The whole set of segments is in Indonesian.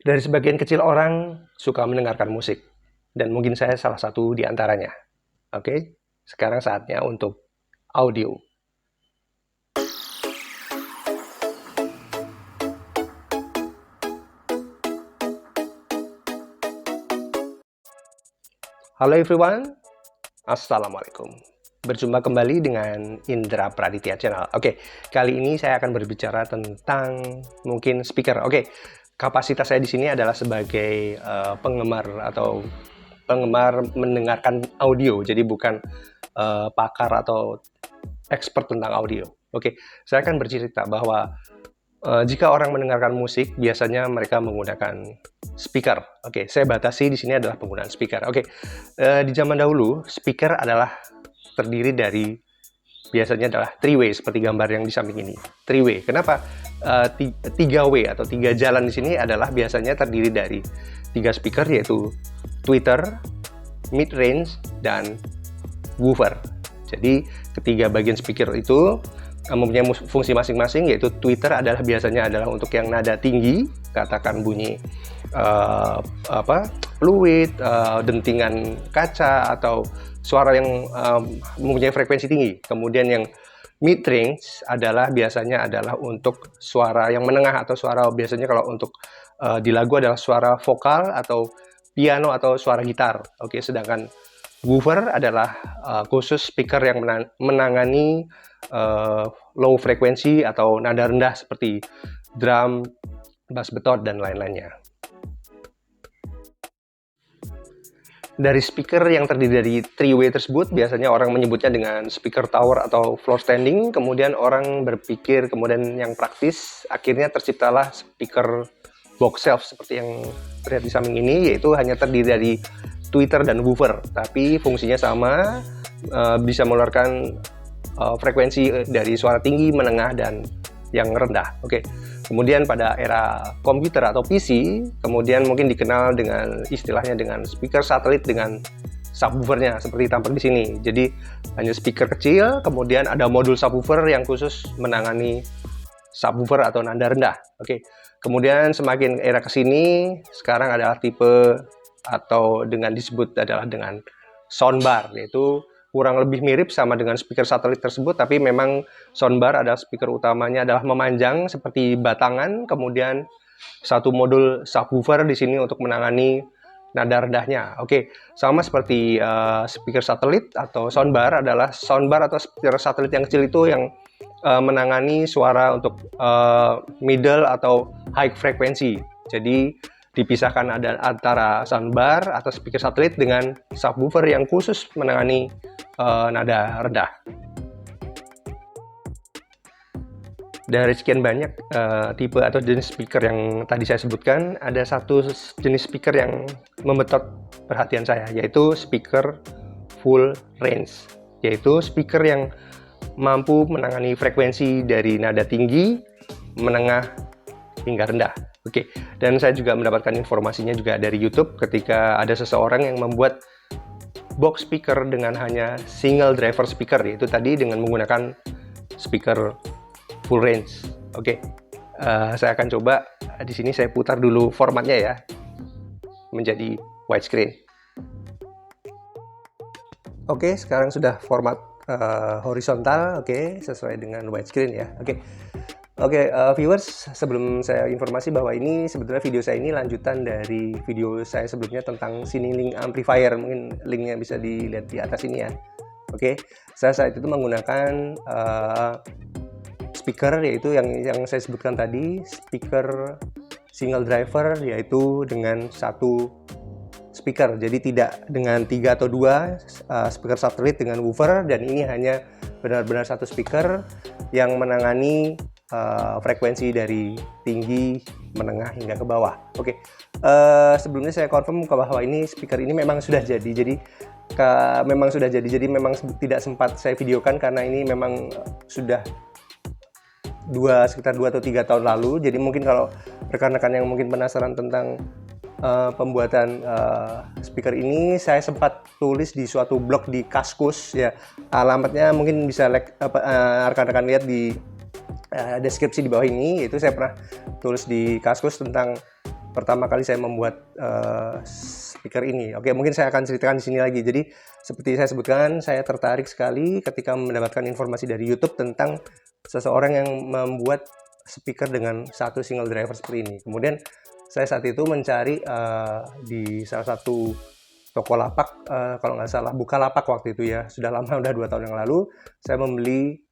Dari sebagian kecil orang suka mendengarkan musik, dan mungkin saya salah satu di antaranya. Oke, sekarang saatnya untuk audio. Halo everyone, Assalamualaikum. Berjumpa kembali dengan Indra Praditya Channel. Oke, kali ini saya akan berbicara tentang mungkin speaker. Oke, kapasitas saya di sini adalah sebagai penggemar mendengarkan audio, jadi bukan pakar atau expert tentang audio. Oke, saya akan bercerita bahwa jika orang mendengarkan musik, biasanya mereka menggunakan speaker. Oke, saya batasi di sini adalah penggunaan speaker. Oke, di zaman dahulu, speaker adalah terdiri dari biasanya adalah three way seperti gambar yang di samping ini. Three way. Kenapa? 3 way atau 3 jalan di sini adalah biasanya terdiri dari 3 speaker, yaitu tweeter, mid range, dan woofer. Jadi ketiga bagian speaker itu mempunyai fungsi masing-masing, yaitu tweeter adalah biasanya adalah untuk yang nada tinggi, katakan bunyi fluid, dentingan kaca, atau suara yang mempunyai frekuensi tinggi. Kemudian yang mid range adalah biasanya adalah untuk suara yang menengah, atau suara biasanya kalau untuk di lagu adalah suara vokal atau piano atau suara gitar. Oke, sedangkan woofer adalah khusus speaker yang menangani low frekuensi atau nada rendah seperti drum, bass betot, dan lain-lainnya. Dari speaker yang terdiri dari three-way tersebut, biasanya orang menyebutnya dengan speaker tower atau floor standing. Kemudian orang berpikir, kemudian yang praktis, akhirnya terciptalah speaker box shelf seperti yang terlihat di samping ini, yaitu hanya terdiri dari tweeter dan woofer, tapi fungsinya sama, bisa mengeluarkan frekuensi dari suara tinggi, menengah, dan yang rendah. Oke. Kemudian pada era komputer atau PC, kemudian mungkin dikenal dengan istilahnya dengan speaker satelit dengan subwoofernya seperti tampak di sini. Jadi hanya speaker kecil, kemudian ada modul subwoofer yang khusus menangani subwoofer atau nada rendah. Oke. Kemudian semakin era ke sini, sekarang adalah tipe atau dengan disebut adalah dengan soundbar, yaitu kurang lebih mirip sama dengan speaker satelit tersebut, tapi memang soundbar adalah speaker utamanya adalah memanjang seperti batangan, kemudian satu modul subwoofer di sini untuk menangani nada rendahnya. Oke, sama seperti speaker satelit atau soundbar atau speaker satelit yang kecil itu yang menangani suara untuk middle atau high frekuensi. Jadi dipisahkan ada antara soundbar atau speaker satelit dengan subwoofer yang khusus menangani nada rendah. Dari sekian banyak tipe atau jenis speaker yang tadi saya sebutkan, ada satu jenis speaker yang membetot perhatian saya, yaitu speaker full range, yaitu speaker yang mampu menangani frekuensi dari nada tinggi, menengah, hingga rendah. Oke, dan saya juga mendapatkan informasinya juga dari YouTube ketika ada seseorang yang membuat box speaker dengan hanya single driver speaker, yaitu tadi dengan menggunakan speaker full range. Oke, saya akan coba di sini saya putar dulu formatnya ya menjadi widescreen. Oke, sekarang sudah format horizontal, oke, sesuai dengan widescreen ya. Oke, viewers, sebelum saya informasi bahwa ini sebetulnya video saya ini lanjutan dari video saya sebelumnya tentang Simulink amplifier. Mungkin linknya bisa dilihat di atas ini ya. Oke, saya saat itu menggunakan speaker, yaitu yang saya sebutkan tadi, speaker single driver, yaitu dengan satu speaker. Jadi tidak dengan 3 atau 2 speaker satelit dengan woofer, dan ini hanya benar-benar satu speaker yang menangani frekuensi dari tinggi, menengah, hingga ke bawah. Oke, sebelumnya saya confirm bahwa ini speaker ini memang sudah jadi. Jadi memang tidak sempat saya videokan karena ini memang sudah sekitar 2 atau 3 tahun lalu. Jadi mungkin kalau rekan-rekan yang mungkin penasaran tentang pembuatan speaker ini, saya sempat tulis di suatu blog di Kaskus ya. Alamatnya mungkin bisa rekan-rekan lihat di deskripsi di bawah ini. Itu saya pernah tulis di Kaskus tentang pertama kali saya membuat speaker ini. Oke, mungkin saya akan ceritakan di sini lagi. Jadi seperti saya sebutkan, saya tertarik sekali ketika mendapatkan informasi dari YouTube tentang seseorang yang membuat speaker dengan satu single driver seperti ini. Kemudian saya saat itu mencari di salah satu toko lapak, kalau nggak salah Bukalapak waktu itu ya, sudah lama, udah 2 tahun yang lalu, saya membeli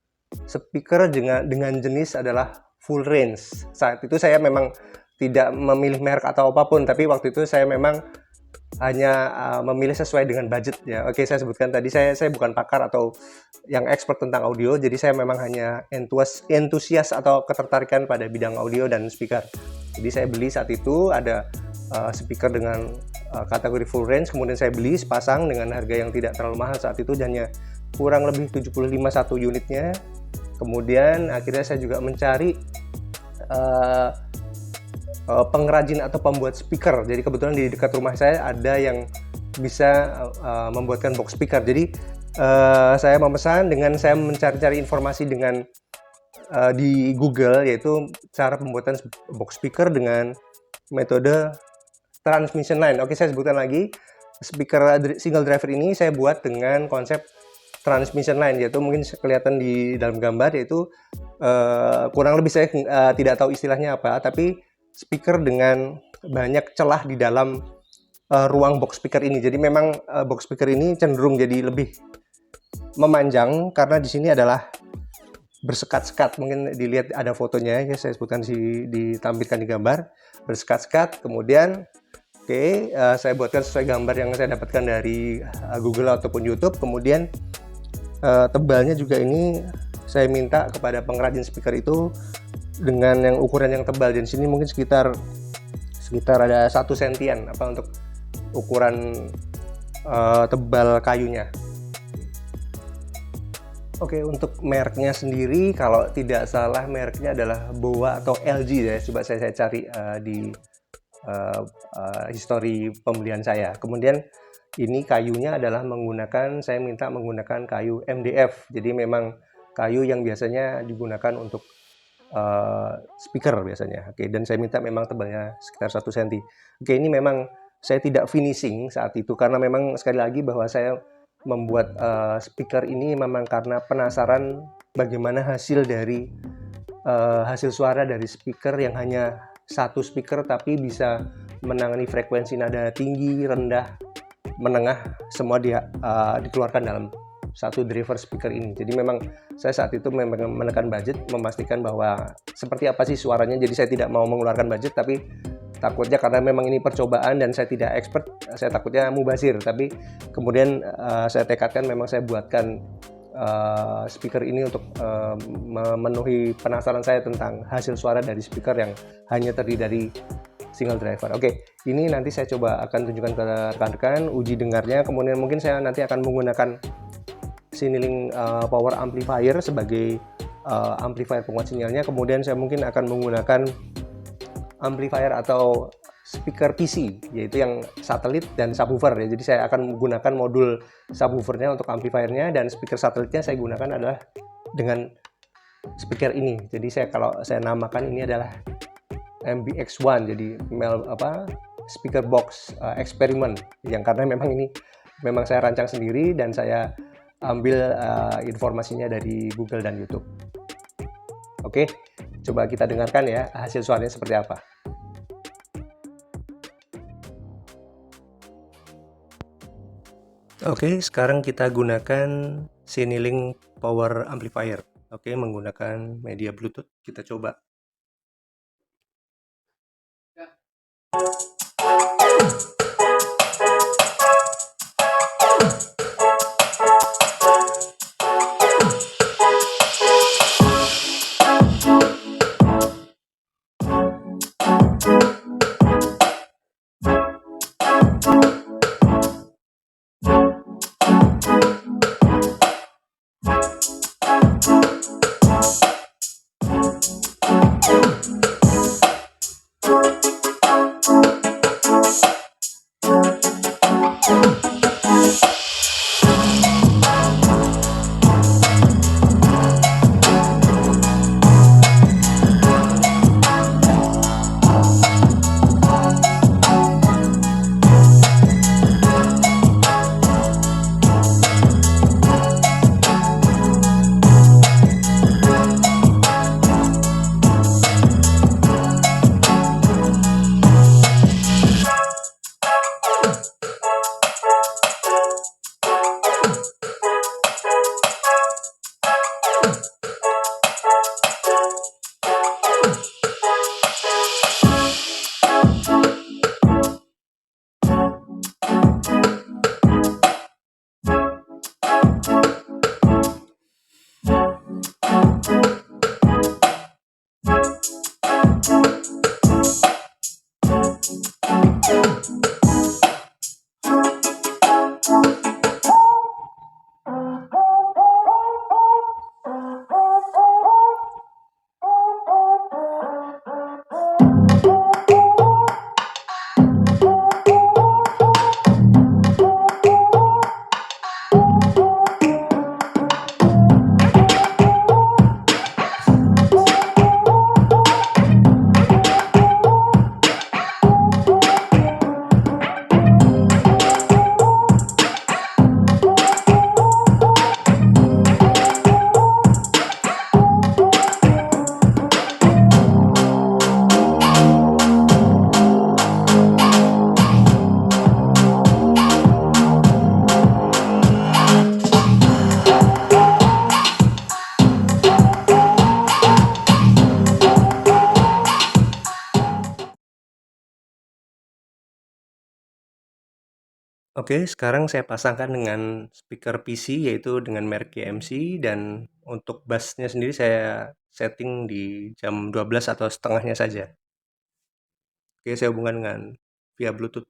speaker dengan jenis adalah full range. Saat itu saya memang tidak memilih merek atau apapun, tapi waktu itu saya memang hanya memilih sesuai dengan budget ya. Oke, saya sebutkan tadi saya bukan pakar atau yang expert tentang audio, jadi saya memang hanya entusias atau ketertarikan pada bidang audio dan speaker. Jadi saya beli saat itu ada speaker dengan kategori full range, kemudian saya beli sepasang dengan harga yang tidak terlalu mahal saat itu, hanya kurang lebih 75 satu unitnya. Kemudian akhirnya saya juga mencari pengrajin atau pembuat speaker. Jadi kebetulan di dekat rumah saya ada yang bisa membuatkan box speaker. Jadi saya memesan dengan saya mencari-cari informasi dengan di Google, yaitu cara pembuatan box speaker dengan metode transmission line. Oke, saya sebutkan lagi, speaker single driver ini saya buat dengan konsep transmission line, yaitu mungkin kelihatan di dalam gambar, yaitu kurang lebih saya tidak tahu istilahnya apa, tapi speaker dengan banyak celah di dalam ruang box speaker ini. Jadi memang box speaker ini cenderung jadi lebih memanjang karena di sini adalah bersekat-sekat. Mungkin dilihat ada fotonya ya, saya sebutkan ditampilkan di gambar, bersekat-sekat. Kemudian saya buatkan sesuai gambar yang saya dapatkan dari Google ataupun YouTube. Kemudian tebalnya juga ini saya minta kepada pengrajin speaker itu dengan yang ukuran yang tebal, dan sini mungkin sekitar ada 1 sentian apa untuk ukuran tebal kayunya. Oke, untuk mereknya sendiri kalau tidak salah mereknya adalah BOA atau LG ya. Coba saya cari di histori pembelian saya. Kemudian ini kayunya adalah saya minta menggunakan kayu MDF. Jadi memang kayu yang biasanya digunakan untuk speaker biasanya. Oke, dan saya minta memang tebalnya sekitar 1 cm. Oke, ini memang saya tidak finishing saat itu karena memang sekali lagi bahwa saya membuat speaker ini memang karena penasaran bagaimana hasil suara dari speaker yang hanya satu speaker tapi bisa menangani frekuensi nada tinggi, rendah, menengah, semua dikeluarkan dalam satu driver speaker ini. Jadi memang saya saat itu memang menekan budget, memastikan bahwa seperti apa sih suaranya. Jadi saya tidak mau mengeluarkan budget, tapi takutnya karena memang ini percobaan dan saya tidak expert, saya takutnya mubazir. Tapi kemudian saya tekadkan memang saya buatkan speaker ini untuk memenuhi penasaran saya tentang hasil suara dari speaker yang hanya terdiri dari single driver. Oke, ini nanti saya coba akan tunjukkan ke rekan-rekan uji dengarnya. Kemudian mungkin saya nanti akan menggunakan Siniling power amplifier sebagai amplifier penguat sinyalnya. Kemudian saya mungkin akan menggunakan amplifier atau speaker PC, yaitu yang satelit dan subwoofer ya. Jadi saya akan menggunakan modul subwoofernya untuk amplifiernya, dan speaker satelitnya saya gunakan adalah dengan speaker ini. Jadi kalau saya namakan ini adalah MBX1, jadi speaker box eksperimen, yang karena memang ini memang saya rancang sendiri dan saya ambil informasinya dari Google dan YouTube. Oke, coba kita dengarkan ya hasil suaranya seperti apa. Oke, sekarang kita gunakan Siniling power amplifier. Oke, menggunakan media Bluetooth. Kita coba. Oke, sekarang saya pasangkan dengan speaker PC yaitu dengan merek GMC, dan untuk bassnya sendiri saya setting di jam 12 atau setengahnya saja. Oke, saya hubungkan dengan via Bluetooth.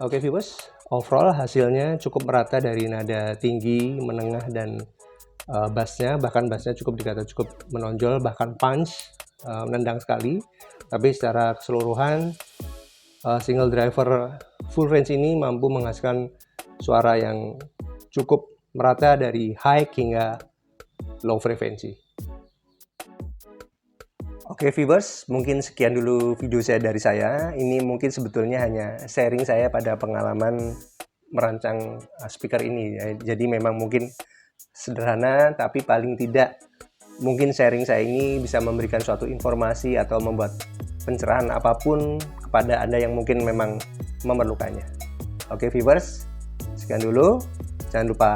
Oke viewers, overall hasilnya cukup merata dari nada tinggi, menengah, dan bassnya. Bahkan bassnya cukup dikata cukup menonjol, bahkan punch, menendang sekali. Tapi secara keseluruhan single driver full range ini mampu menghasilkan suara yang cukup merata dari high hingga low frekuensi. Oke viewers, mungkin sekian dulu video saya dari saya. Ini mungkin sebetulnya hanya sharing saya pada pengalaman merancang speaker ini. Jadi memang mungkin sederhana, tapi paling tidak mungkin sharing saya ini bisa memberikan suatu informasi atau membuat pencerahan apapun kepada Anda yang mungkin memang memerlukannya. Oke viewers, sekian dulu. Jangan lupa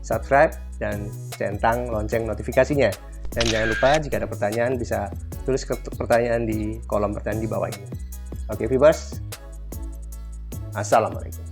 subscribe dan centang lonceng notifikasinya. Dan jangan lupa jika ada pertanyaan bisa tulis pertanyaan di kolom pertanyaan di bawah ini. Oke viewers, assalamualaikum.